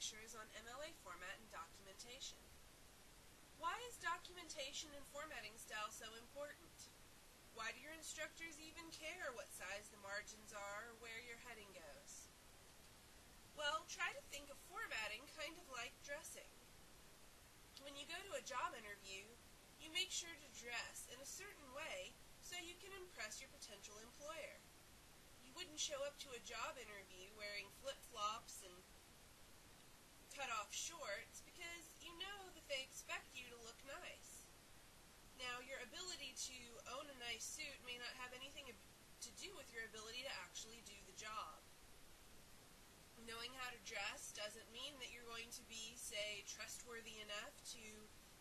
lectures on MLA format and documentation. Why is documentation and formatting style so important? Why do your instructors even care what size the margins are or where your heading goes? Well, try to think of formatting kind of like dressing. When you go to a job interview, you make sure to dress in a certain way so you can impress your potential employer. You wouldn't show up to a job interview wearing flip-flops and cut-off shorts because you know that they expect you to look nice. Now, your ability to own a nice suit may not have anything to do with your ability to actually do the job. Knowing how to dress doesn't mean that you're going to be, say, trustworthy enough to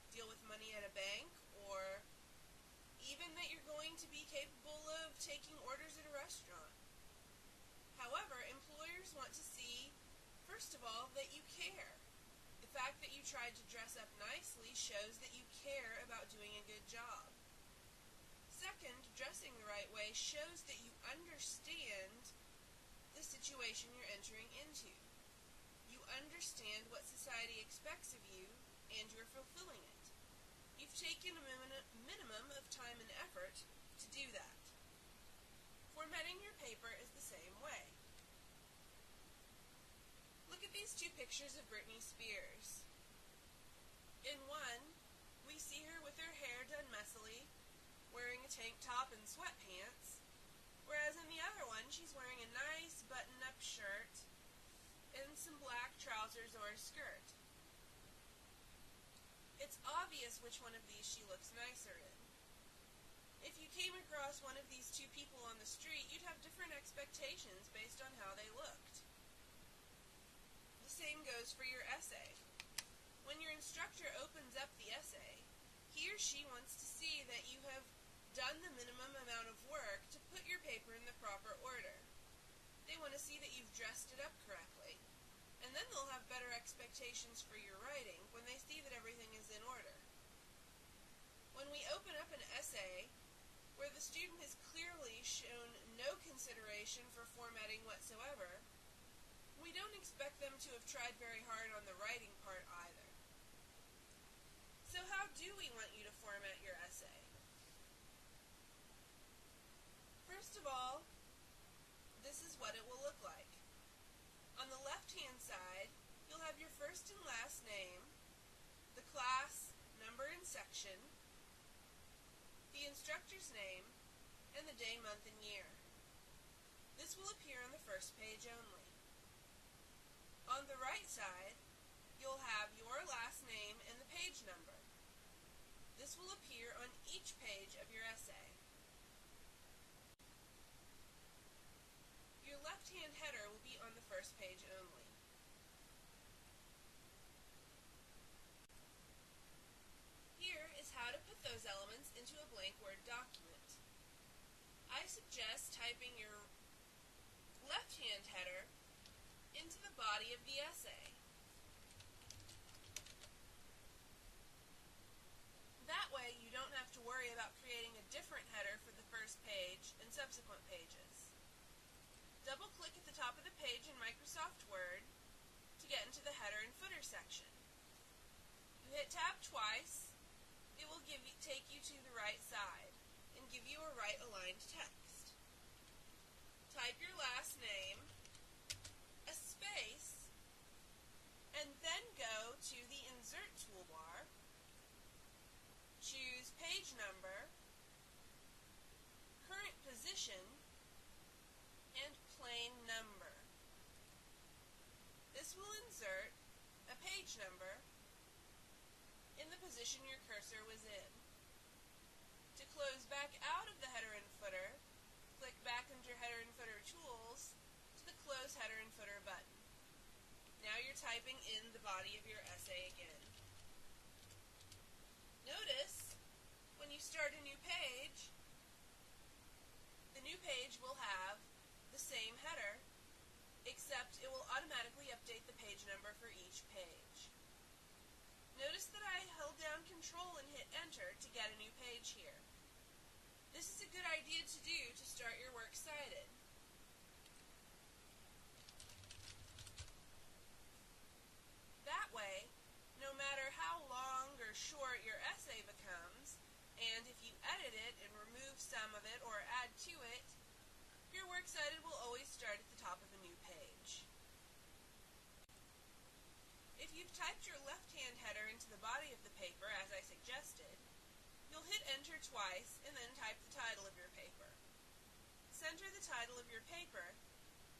deal with money at a bank, or even that you're going to be capable of taking orders at a restaurant. However, employers want to see, first of all, that you care. The fact that you tried to dress up nicely shows that you care about doing a good job. Second, dressing the right way shows that you understand the situation you're entering into. You understand what society expects of you, and you're fulfilling it. You've taken a minimum of time and effort to do that. Formatting your paper is the same way. Look at these two pictures of Britney Spears. In one, we see her with her hair done messily, wearing a tank top and sweatpants, whereas in the other one, she's wearing a nice button-up shirt and some black trousers or a skirt. It's obvious which one of these she looks nicer in. If you came across one of these two people on the street, you'd have different expectations based on how they looked. The same goes for your essay. When your instructor opens up the essay, he or she wants to see that you have done the minimum amount of work to put your paper in the proper order. They want to see that you've dressed it up correctly. And then they'll have better expectations for your writing when they see that everything is in order. When we open up an essay where the student has clearly shown no consideration for formatting whatsoever, we don't expect them to have tried very hard on the writing part either. So how do we want you to format your essay? First of all, this is what it will look like. On the left-hand side, you'll have your first and last name, the class, number, and section, the instructor's name, and the day, month, and year. This will appear on the first page only. On the right side, you'll have your last name and the page number. This will appear on each page of your essay. Your left-hand header will be on the first page only. Here is how to put those elements into a blank Word document. I suggest typing your left-hand header into the body of the essay. That way you don't have to worry about creating a different header for the first page and subsequent pages. Double-click at the top of the page in Microsoft Word to get into the header and footer section. You hit Tab twice, it will take you to the right side and give you a right-aligned text. Type your last name, a space, and then go to the Insert toolbar, choose Page Number, Current Position, and Plain Number. This will insert a page number in the position your cursor was in. To close back out of the header and footer, click back under Header and Footer Tools to the Close Header and Footer button. Now you're typing in the body of your essay again. Notice, when you start a new page, the new page will have the same header, except it will automatically update the page number for each page. Notice that I held down Control and hit Enter to get a new page here. This is a good idea to do to start your works cited. some of it or add to it, your works cited will always start at the top of a new page. If you've typed your left-hand header into the body of the paper, as I suggested, you'll hit Enter twice and then type the title of your paper. Center the title of your paper,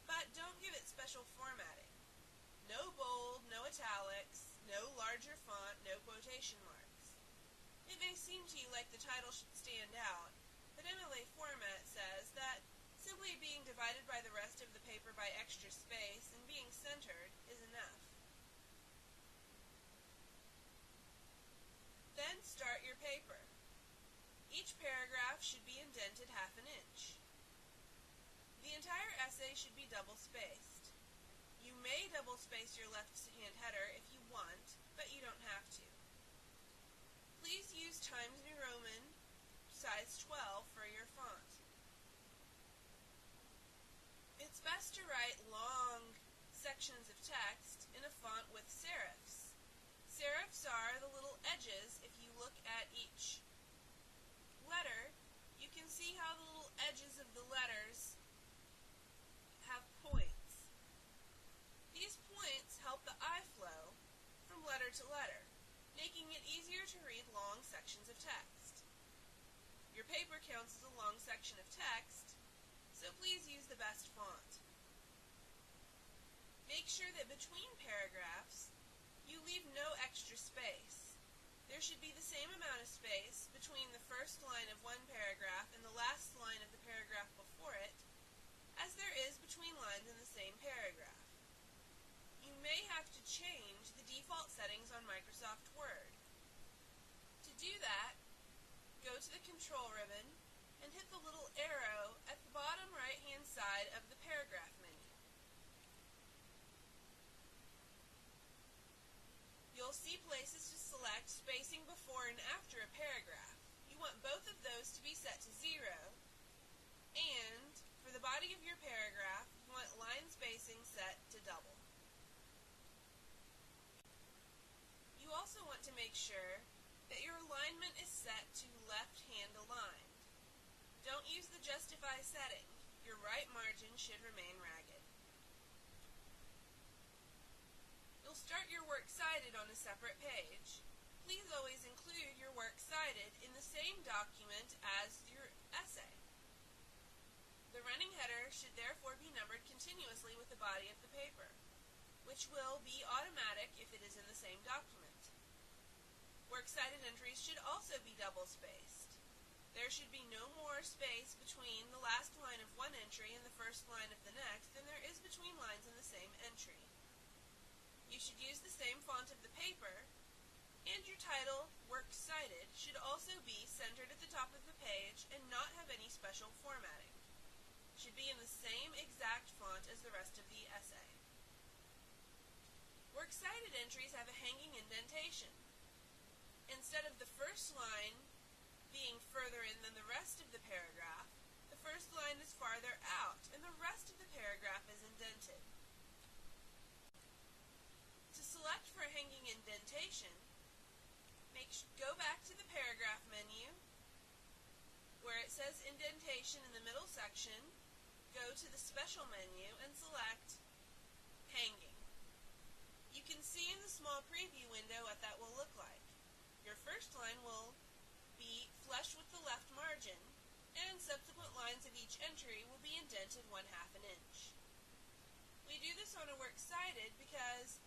but don't give it special formatting. No bold, no italics, no larger font, no quotation marks. It may seem to you like the title should stand out, but MLA format says that simply being divided by the rest of the paper by extra space and being centered is enough. Then start your paper. Each paragraph should be indented half an inch. The entire essay should be double-spaced. You may double-space your left-hand header if you want, but you don't have to. Please use Times New Roman size 12 for your font. It's best to write long sections of text in a font with serifs. Serifs are the little edges. If you look at each letter, you can see how the little edges of the letters have points. These points help the eye flow from letter to letter, making it easier to read long sections of text. Your paper counts as a long section of text, so please use the best font. Make sure that between paragraphs, you leave no extra space. There should be the same amount of space between the first line of one paragraph and the last line of the paragraph before it, as there is between lines in the same paragraph. You may have to change the default settings on Microsoft Word. To do that, go to the Control ribbon and hit the little arrow at the bottom right-hand side of the paragraph menu. You'll see places to select spacing before and after a paragraph. You want both of those to be set to 0, and for the body of your paragraph, you want line spacing set to double. You also want to make sure that your alignment is set to left-hand aligned. Don't use the Justify setting. Your right margin should remain ragged. You'll start your works cited on a separate page. Please always include your works cited in the same document as your essay. The running header should therefore be numbered continuously with the body of the paper, which will be automatic if it is in the same document. Works cited entries should also be double-spaced. There should be no more space between the last line of one entry and the first line of the next than there is between lines in the same entry. You should use the same font of the paper, and your title, Works Cited, should also be centered at the top of the page and not have any special formatting. Should be in the same exact font as the rest of the essay. Works cited entries have a hanging indentation. Instead of the first line being further in than the rest of the paragraph, the first line is farther out, and the rest of the paragraph is indented. To select for a hanging indentation, go back to the paragraph menu, where it says indentation in the middle section, go to the special menu and select hanging. You can see in the small preview window what that will look like. Your first line will be flush with the left margin, and subsequent lines of each entry will be indented 1/2 an inch. We do this on a works cited because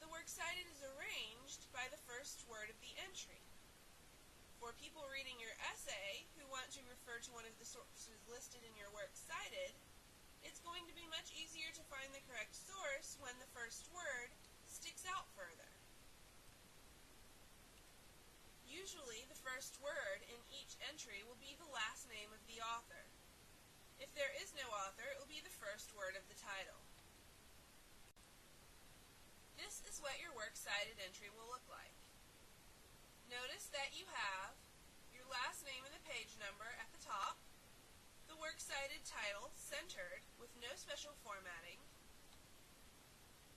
the works cited is arranged by the first word of the entry. For people reading your essay who want to refer to one of the sources listed in your works cited, it's going to be much easier to find the correct source when the first word sticks out further. Usually, the first word in each entry will be the last name of the author. If there is no author, it will be the first word of the title. This is what your works cited entry will look like. Notice that you have your last name and the page number at the top, the works cited title centered with no special formatting,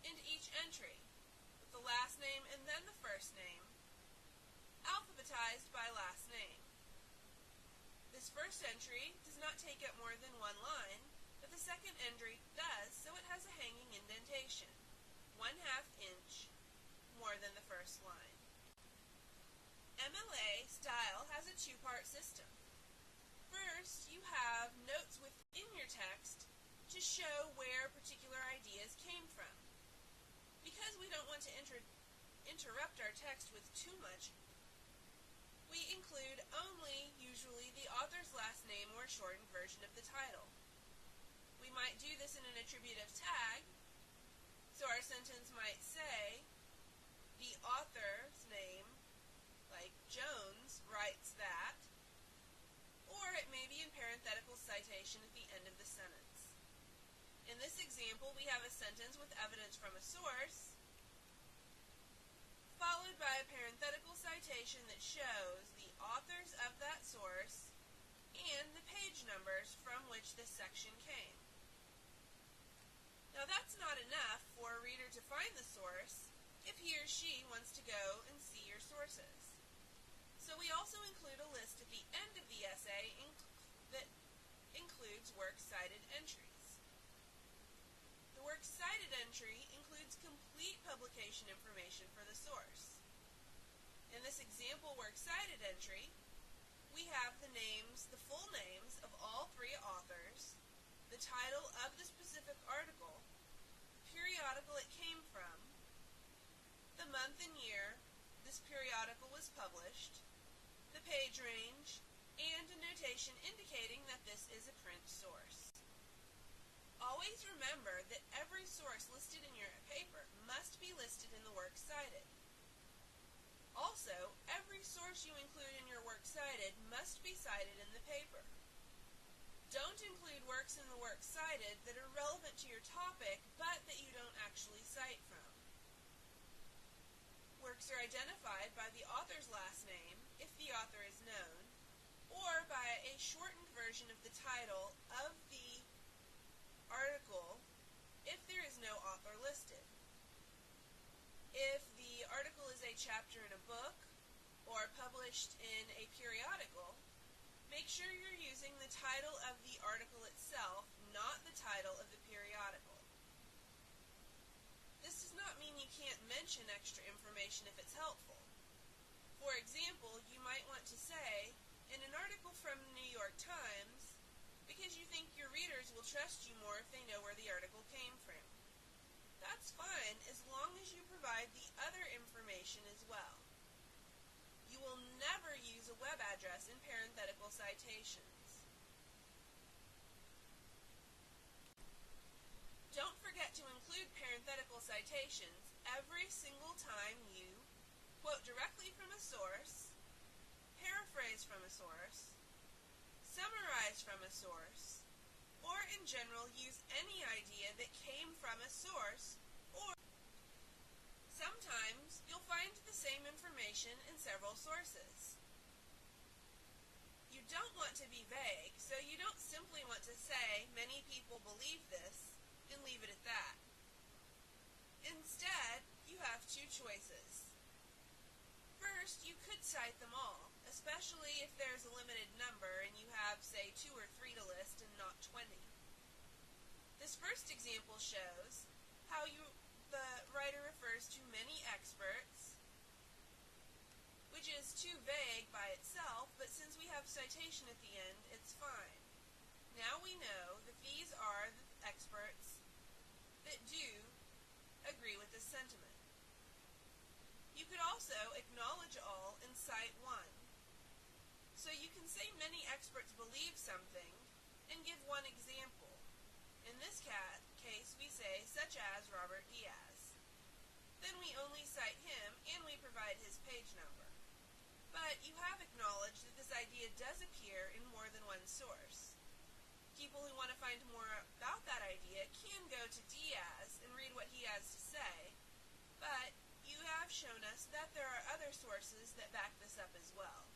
and each entry with the last name and then the first name, alphabetized by last name. This first entry does not take up more than one line, but the second entry does, so it has a hanging indentation, 1/2 inch more than the first line. MLA style has a two-part system. First, you have notes within your text to show where particular ideas came from. Because we don't want to interrupt our text with too much, we include only, usually, the author's last name or shortened version of the title. We might do this in an attributive tag, so our sentence might say, the author's name, like Jones, writes that, or it may be in parenthetical citation at the end of the sentence. In this example, we have a sentence with evidence from a source, followed by a parenthetical citation that shows the authors of that source and the page numbers from which this section came. Now that's not enough for a reader to find the source if he or she wants to go and see your sources. So we also include a list at the end of the essay that includes works cited entries. The works cited entry includes complete publication information for the source. In this example works cited entry, we have the full names of all three authors, the title of the specific article, the periodical it came from, the month and year this periodical was published, the page range, and a notation indicating that this is a print source. Always remember that every source listed in your paper must be listed in the works cited. Also, every source you include in your works cited must be cited in the paper. Don't include works in the works cited that are relevant to your topic but that you don't actually cite from. Works are identified by the author's last name, if the author is known, or by a shortened version of the title of the article if there is no author listed. If the article is a chapter in a book or published in a periodical, make sure you're using the title of the article itself, not the title of the periodical. This does not mean you can't mention extra information if it's helpful. For example, you might want to say, in an article from the New York Times, because you think your readers will trust you more if they know where the article came from. That's fine as long as you provide the other information as well. You will never use a web address in parenthetical citations. Don't forget to include parenthetical citations every single time you quote directly from a source, paraphrase from a source, summarize from a source, or in general use any idea that came from a source, or sometimes you'll find the same information in several sources. You don't want to be vague, so you don't simply want to say, many people believe this, and leave it at that. Instead, you have two choices. First, you could cite them all, especially if there's a limited number and you have, say, 2 or 3 to list and not 20. This first example shows how the writer refers to many experts, which is too vague by itself, but since we have citation at the end, it's fine. Now we know that these are the experts that do agree with this sentiment. You could also acknowledge all and cite one. So you can say many experts believe something and give one example. In this case, we say, such as Robert Diaz. Then we only cite him and we provide his page number. But you have acknowledged that this idea does appear in more than one source. People who want to find more about that idea can go to Diaz and read what he has to say, but you have shown us that there are other sources that back this up as well.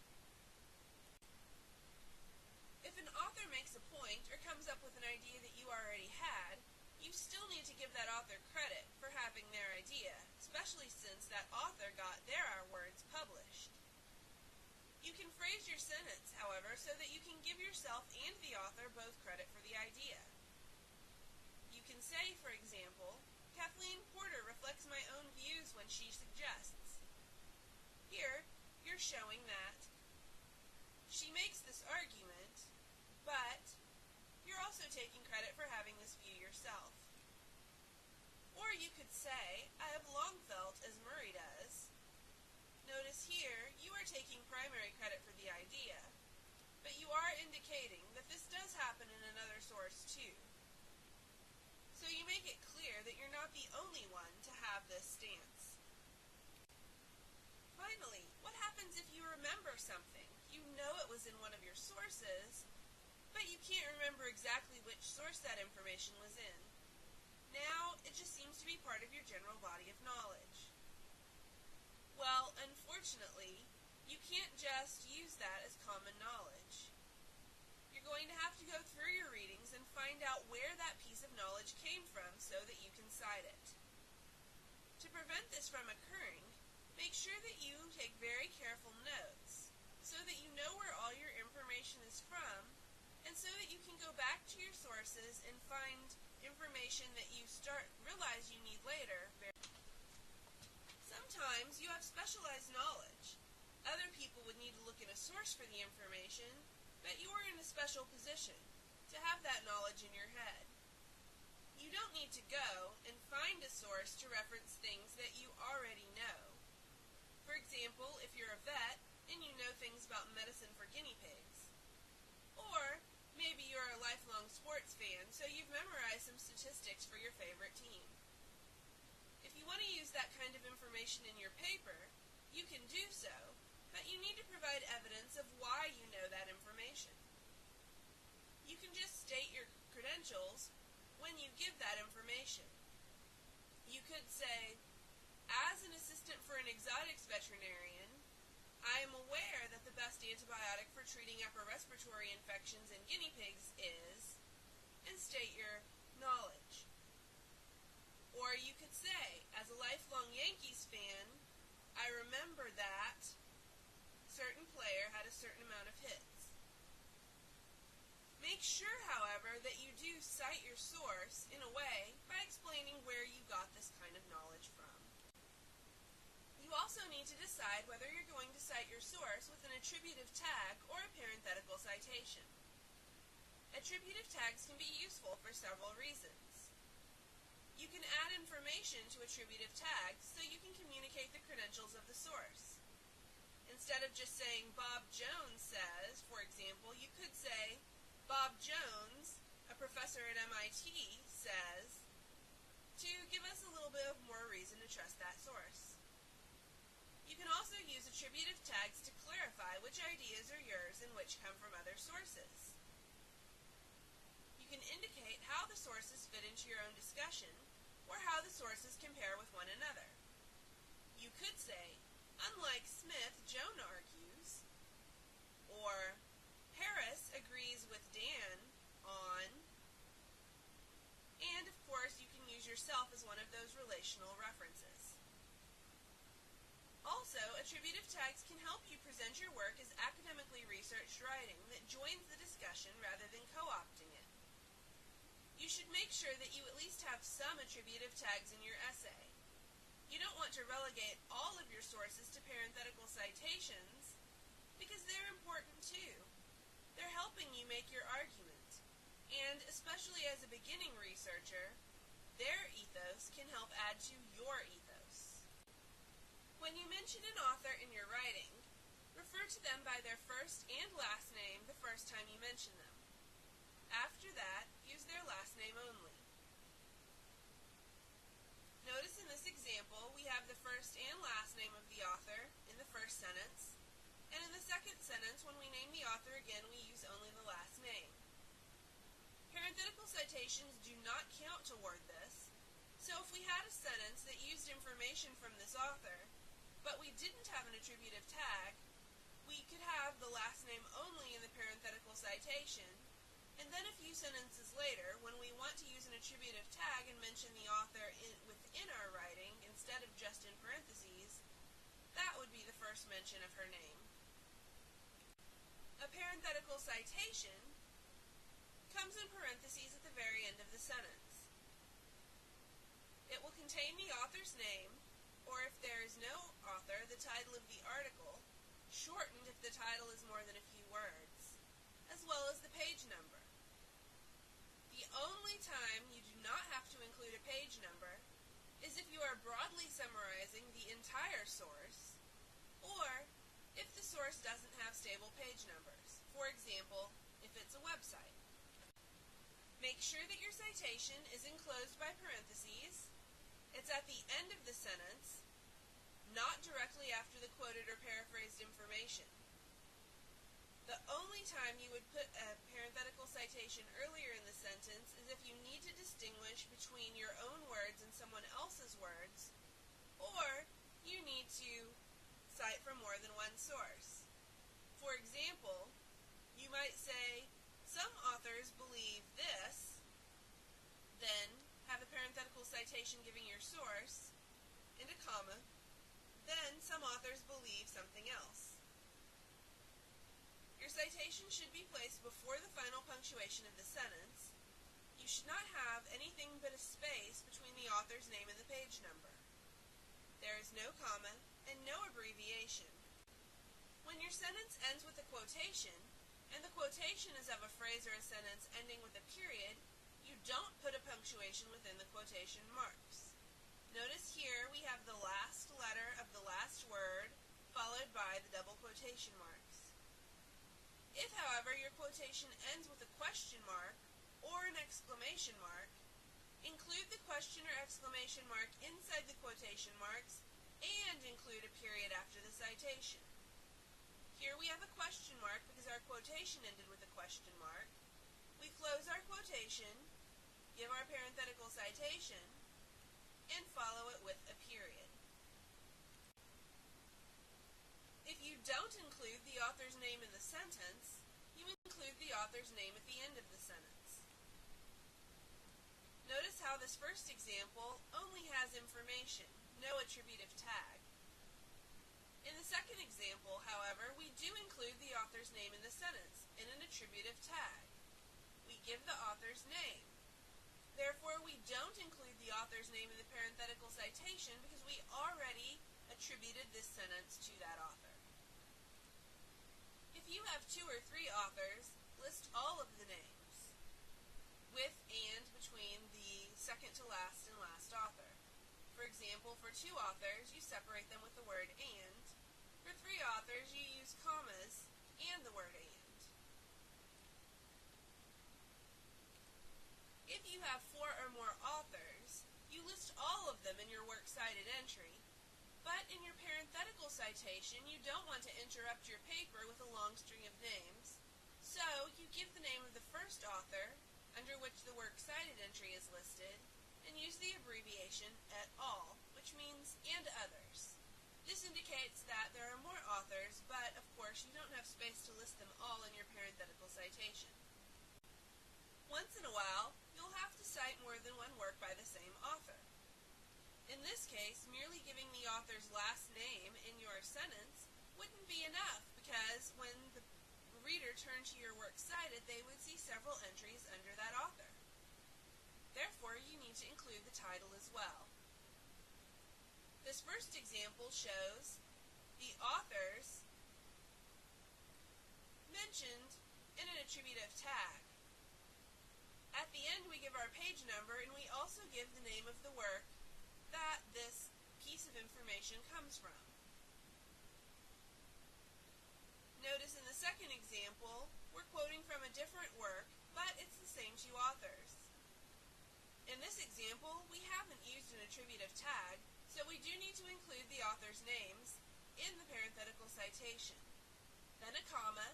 If an author makes a point or comes up with an idea that you already had, you still need to give that author credit for having their idea, especially since that author got their words published. You can phrase Phrase your sentence, however, so that you can give yourself and the author both credit for the idea. You can say, for example, Kathleen Porter reflects my own views when she suggests. Here, you're showing that she makes this argument, but you're also taking credit for having this view yourself. Or you could say, I have long felt as Murray does. Notice here, you are taking primary credit for the idea, but you are indicating that this does happen in another source too. So you make it clear that you're not the only one to have this stance. Finally, what happens if you remember something? You know it was in one of your sources, but you can't remember exactly which source that information was in. Now, it just seems to be part of your general body of knowledge. Well, unfortunately, you can't just use that as common knowledge. You're going to have to go through your readings and find out where that piece of knowledge came from so that you can cite it. To prevent this from occurring, make sure that you take very careful notes so that you know where all your information is from and so that you can go back to your sources and find information that you realize you need later. Sometimes you have specialized knowledge. Other people would need to look in a source for the information, but you are in a special position to have that knowledge in your head. You don't need to go and find a source to reference things that you already know. For example, if you're a vet and you know things about medicine for guinea pigs. Or maybe you're a lifelong sports fan, so you've memorized some statistics for your favorite team. If you want to use that kind of information in your paper, you can do so, but you need to provide evidence of why you know that information. You can just state your credentials when you give that information. You could say, as an assistant for an exotics veterinarian, I am aware that the best antibiotic for treating upper respiratory infections in guinea pigs is, and state your knowledge. Or you could say, as a lifelong Yankees fan, I remember that certain player had a certain amount of hits. Make sure, however, that you do cite your source in a way by explaining where you got this kind of knowledge from. You also need to decide whether you're going to cite your source with an attributive tag or a parenthetical citation. Attributive tags can be useful for several reasons. You can add information to attributive tags so you can communicate the credentials of the source. Instead of just saying Bob Jones says, for example, you could say Bob Jones, a professor at MIT, says, to give us a little bit of more reason to trust that source. You can also use attributive tags to clarify which ideas are yours and which come from other sources. You can indicate how the sources fit into your own discussion or how the sources compare with one another. You could say, unlike Smith, Joan argues, or Harris agrees with Dan on, and of course you can use yourself as one of those relational references. Also, attributive tags can help you present your work as academically researched writing that joins the discussion rather than co-opting it. You should make sure that you at least have some attributive tags in your essay. You don't want to relegate all of your sources to parenthetical citations because they're important too. They're helping you make your argument, and especially as a beginning researcher, their ethos can help add to your ethos. When you mention an author in your writing, refer to them by their first and last name the first time you mention them. After that, use their last name only. Notice in this example, we have the first and last name of the author in the first sentence, and in the second sentence, when we name the author again, we use only the last name. Parenthetical citations do not count toward this, so if we had a sentence that used information from this author, but we didn't have an attributive tag, we could have the last name only in the parenthetical citation, and then a few sentences later, when we want to use an attributive tag and mention the author within our writing instead of just in parentheses, that would be the first mention of her name. A parenthetical citation comes in parentheses at the very end of the sentence. It will contain the author's name, or if there is no author, the title of the article, shortened if the title is more than a few words, as well as the page number. The only time you do not have to include a page number is if you are broadly summarizing the entire source, or if the source doesn't have stable page numbers. For example, if it's a website. Make sure that your citation is enclosed by parentheses. It's at the end of the sentence, not directly after the quoted or paraphrased information. The only time you would put a parenthetical citation earlier in the sentence is if you need to distinguish between your own words and someone else's words, or you need to cite from more than one source. For example, you might say, some authors believe this, then have a parenthetical citation giving your source, and a comma, then some authors believe something else. Your citation should be placed before the final punctuation of the sentence. You should not have anything but a space between the author's name and the page number. There is no comma and no abbreviation. When your sentence ends with a quotation, and the quotation is of a phrase or a sentence ending with a period, you don't put a punctuation within the quotation marks. Notice here we have the last letter of the last word followed by the double quotation marks. If, however, your quotation ends with a question mark or an exclamation mark, include the question or exclamation mark inside the quotation marks and include a period after the citation. Here we have a question mark because our quotation ended with a question mark. We close our quotation, give our parenthetical citation, and follow it with a period. If you don't include the author's name in the sentence, you include the author's name at the end of the sentence. Notice how this first example only has information, no attributive tag. In the second example, however, we do include the author's name in the sentence in an attributive tag. We give the author's name. Therefore, we don't include the author's name in the parenthetical citation because we already attributed this sentence to that author. If you have 2 or 3 authors, list all of the names, with and between the second to last and last author. For example, for 2 authors, you separate them with the word and. For 3 authors, you use commas and the word and. If you have 4 or more authors, you list all of them in your works cited entry, but in your parenthetical citation, you don't want to interrupt your paper with a long string of names, so you give the name of the first author, under which the works cited entry is listed, and use the abbreviation et al., which means and others. This indicates that there are more authors, but of course you don't have space to list them all in your parenthetical citation. Once in a while, you'll have to cite more than one work by the same author. In this case, merely giving the author's last name in your sentence wouldn't be enough, because when the reader turned to your works cited, they would see several entries under that author. Therefore, you need to include the title as well. This first example shows the authors mentioned in an attributive tag. At the end, we give our page number, and we also give the name of the work that this piece of information comes from. Notice in the second example, we're quoting from a different work, but it's the same 2 authors. In this example, we haven't used an attributive tag, so we do need to include the author's names in the parenthetical citation, then a comma,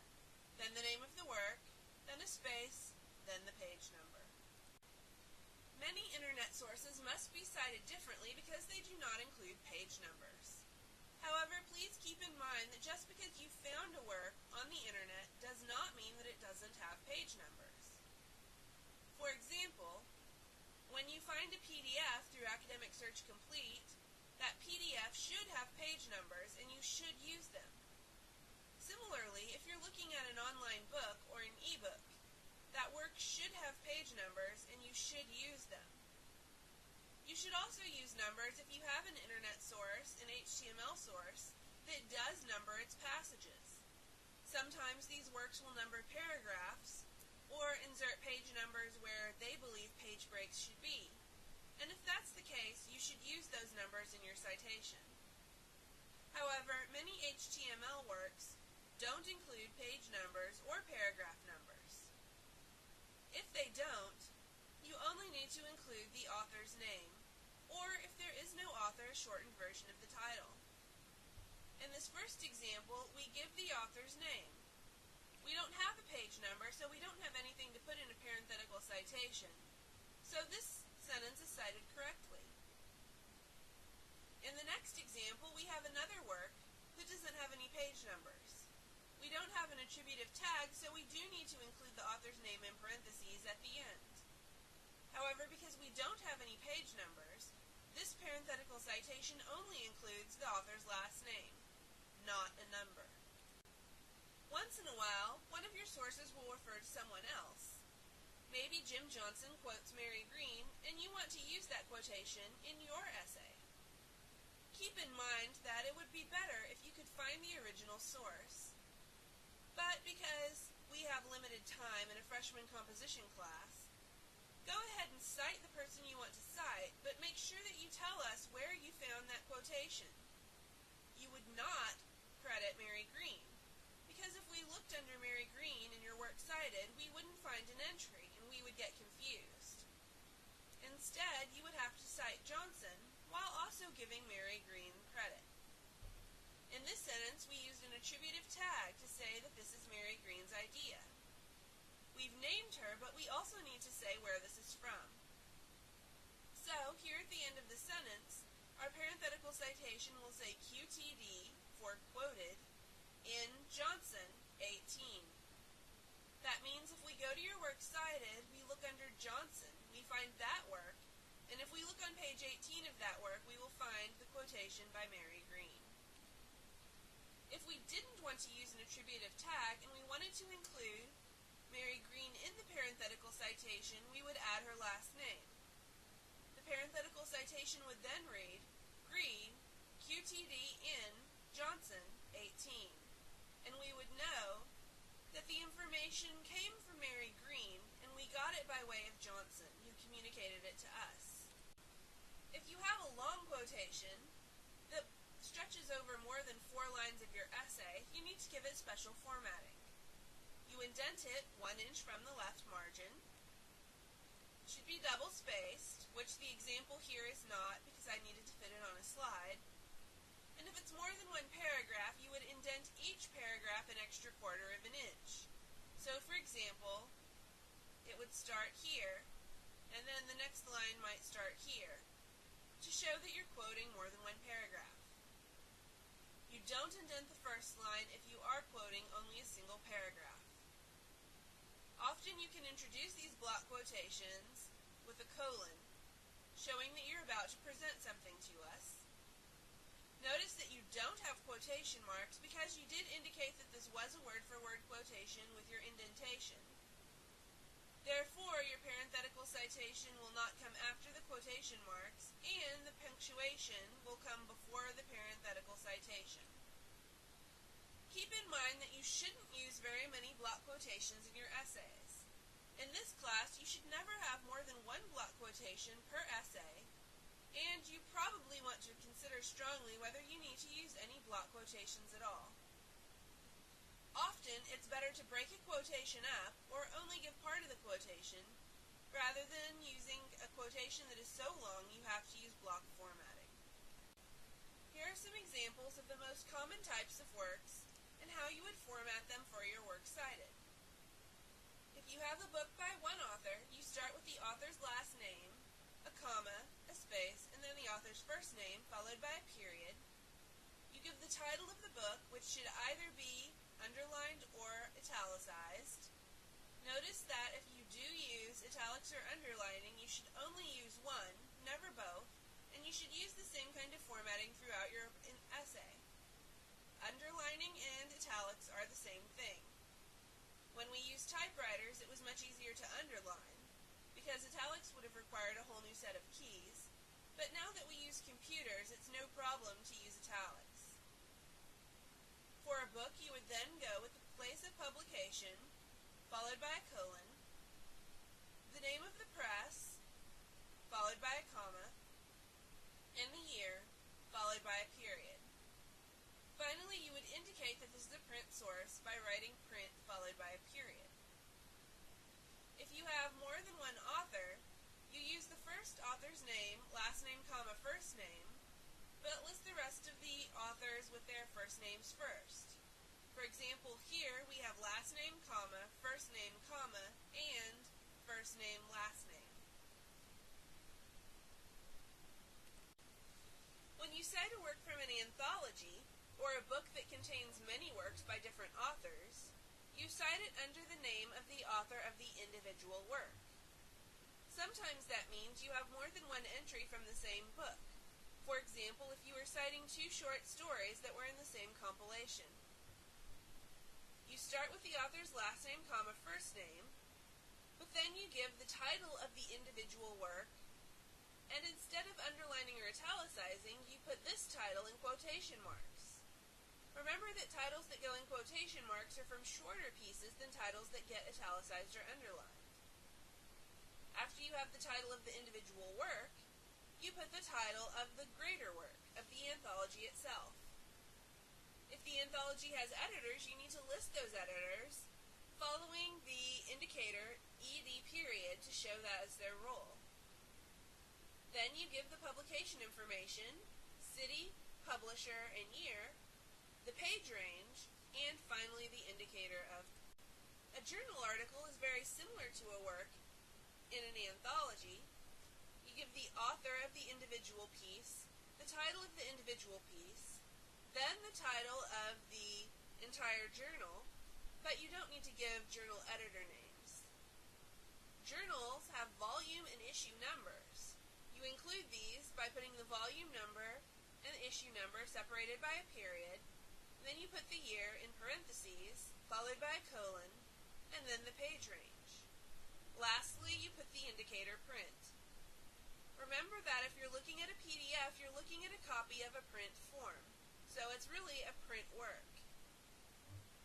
then the name of the work, then a space, then the page number. Many internet sources must be cited differently because they do not include page numbers. However, please keep in mind that just because you found a work on the internet does not mean that it doesn't have page numbers. For example, when you find a PDF through Academic Search Complete, that PDF should have page numbers and you should use them. Similarly, Similarly, if you're looking at an online book or an ebook, that work should have page numbers and you should use them. You should also use numbers if you have an internet source, an HTML source, that does number its passages. Sometimes these works will number paragraphs or insert page numbers where they believe page breaks should be. And if that's the case, you should use those numbers in your citation. However, many HTML works don't include page numbers or paragraph numbers. If they don't, you only need to include the author's name, or if there is no author, a shortened version of the title. In this first example, we give the author's name. We don't have a page number, so we don't have anything to put in a parenthetical citation. So this sentence is cited correctly. In the next example, we have another work that doesn't have any page numbers. We don't have an attributive tag, so we do need to include the author's name in parentheses at the end. However, because we don't have any page numbers, this parenthetical citation only includes the author's last name, not a number. Once in a while, one of your sources will refer to someone else. Maybe Jim Johnson quotes Mary Green, and you want to use that quotation in your essay. Keep in mind that it would be better if you could find the original source. But because we have limited time in a freshman composition class, go ahead and cite the person you want to cite, but make sure that you tell us where you found that quotation. You would not credit Mary Green, because if we looked under Mary Green in your work cited, we wouldn't find an entry, and we would get confused. Instead, you would have to cite Johnson, while also giving Mary Green credit. In this sentence, we used an attributive tag to say that this is Mary Green's idea. We've named her, but we also need to say where this is from. So, here at the end of the sentence, our parenthetical citation will say QTD for quoted in Johnson 18. That means if we go to your work cited, we look under Johnson, we find that work, and if we look on page 18 of that work, we will find the quotation by Mary Green. If we didn't want to use an attributive tag and we wanted to include Mary Green in the parenthetical citation, we would add her last name. The parenthetical citation would then read, Green, QTD in Johnson 18. And we would know that the information came from Mary Green and we got it by way of Johnson, who communicated it to us. If you have a long quotation that stretches over more than 4 lines of your essay, you need to give it special formatting. You indent it 1 inch from the left margin. It should be double-spaced, which the example here is not because I needed to fit it on a slide. And if it's more than 1 paragraph, you would indent each paragraph an extra 1/4 of an inch. So, for example, it would start here, and then the next line might start here, to show that you're quoting more than 1 paragraph. You don't indent the first line if you are quoting only a single paragraph. Often you can introduce these block quotations with a colon, showing that you're about to present something to us. Notice that you don't have quotation marks because you did indicate that this was a word-for-word quotation with your indentation. Therefore, your parenthetical citation will not come after the quotation marks, and the punctuation will come before the parenthetical citation. Keep in mind that you shouldn't use very many block quotations in your essays. In this class, you should never have more than 1 block quotation per essay, and you probably want to consider strongly whether you need to use any block quotations at all. Often, it's better to break a quotation up, or only give part of the quotation, rather than using a quotation that is so long you have to use block formatting. Here are some examples of the most common types of works, and how you would format them for your works cited. If you have a book by one author, you start with the author's last name, a comma, a space, and then the author's first name, followed by a period. You give the title of the book, which should either be underlined or italicized. Notice that if you do use italics or underlining, you should only use one, never both, and you should use the same kind of formatting throughout your essay. Underlining and italics are the same thing. When we used typewriters, it was much easier to underline, because italics would have required a whole new set of keys, but now that we use computers, it's no problem to use italics. For a book, you would then go with the place of publication, followed by a colon, the name of the press, followed by a comma, and the year, followed by a period. Finally, you would indicate that this is a print source by writing print followed by a period. If you have more than one author, you use the first author's name, last name, comma, first name, but list the rest of the authors with their first names first. For example, here we have last name, comma, first name, comma, and first name, last name. When you cite a work from an anthology, or a book that contains many works by different authors, you cite it under the name of the author of the individual work. Sometimes that means you have more than one entry from the same book. For example, if you were citing two short stories that were in the same compilation. You start with the author's last name, comma, first name, but then you give the title of the individual work, and instead of underlining or italicizing, you put this title in quotation marks. Remember that titles that go in quotation marks are from shorter pieces than titles that get italicized or underlined. After you have the title of the individual work, you put the title of the greater work, of the anthology itself. If the anthology has editors, you need to list those editors, following the indicator ed period to show that as their role. Then you give the publication information, city, publisher, and year, the page range, and finally the indicator of. A journal article is very similar to a work in an anthology. You give the author of the individual piece, the title of the individual piece, then the title of the entire journal, but you don't need to give journal editor names. Journals have volume and issue numbers. You include these by putting the volume number and the issue number separated by a period. Then you put the year in parentheses, followed by a colon, and then the page range. Lastly, you put the indicator print. Remember that if you're looking at a PDF, you're looking at a copy of a print form, so it's really a print work,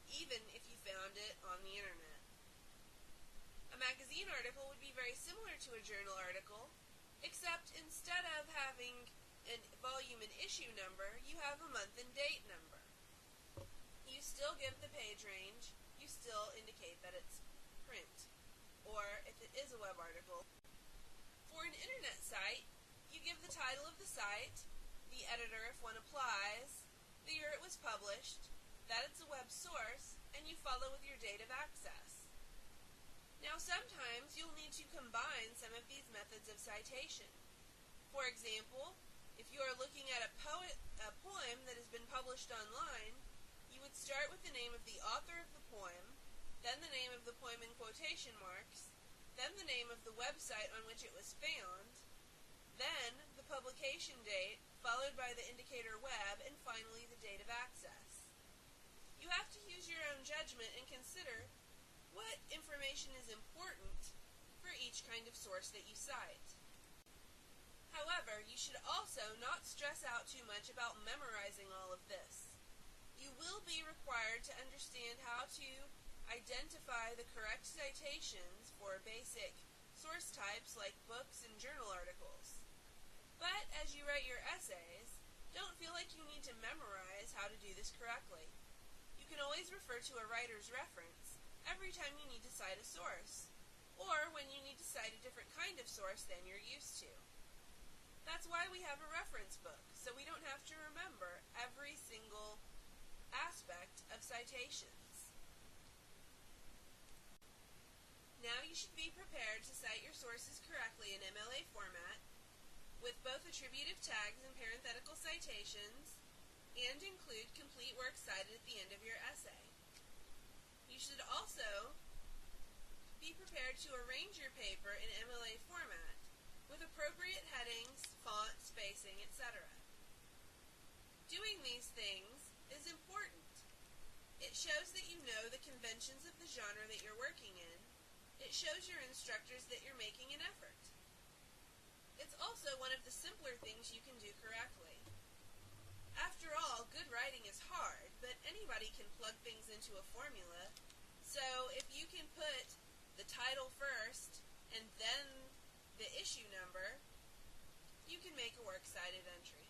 even if you found it on the internet. A magazine article would be very similar to a journal article, except instead of having a volume and issue number, you have a month and date number. You still give the page range, you still indicate that it's print, or if it is a web article. For an internet site, you give the title of the site, the editor if one applies, the year it was published, that it's a web source, and you follow with your date of access. Now sometimes you'll need to combine some of these methods of citation. For example, if you are looking at a poem that has been published online, you would start with the name of the author of the poem, then the name of the poem in quotation marks, then the name of the website on which it was found, then the publication date, followed by the indicator web, and finally the date of access. You have to use your own judgment and consider what information is important for each kind of source that you cite. However, you should also not stress out too much about memorizing all of this. You will be required to understand how to identify the correct citations for basic source types like books and journal articles. But as you write your essays, don't feel like you need to memorize how to do this correctly. You can always refer to a writer's reference every time you need to cite a source, or when you need to cite a different kind of source than you're used to. That's why we have a reference book, so we don't have to remember every single aspect of citations. Now you should be prepared to cite your sources correctly in MLA format, with both attributive tags and parenthetical citations, and include complete works cited at the end of your essay. You should also be prepared to arrange your paper in MLA format, with appropriate headings, font, spacing, etc. Doing these things is important. It shows that you know the conventions of the genre that you're working in. It shows your instructors that you're making an effort. It's also one of the simpler things you can do correctly. After all, good writing is hard, but anybody can plug things into a formula. So if you can put the title first and then the issue number, you can make a works cited entry.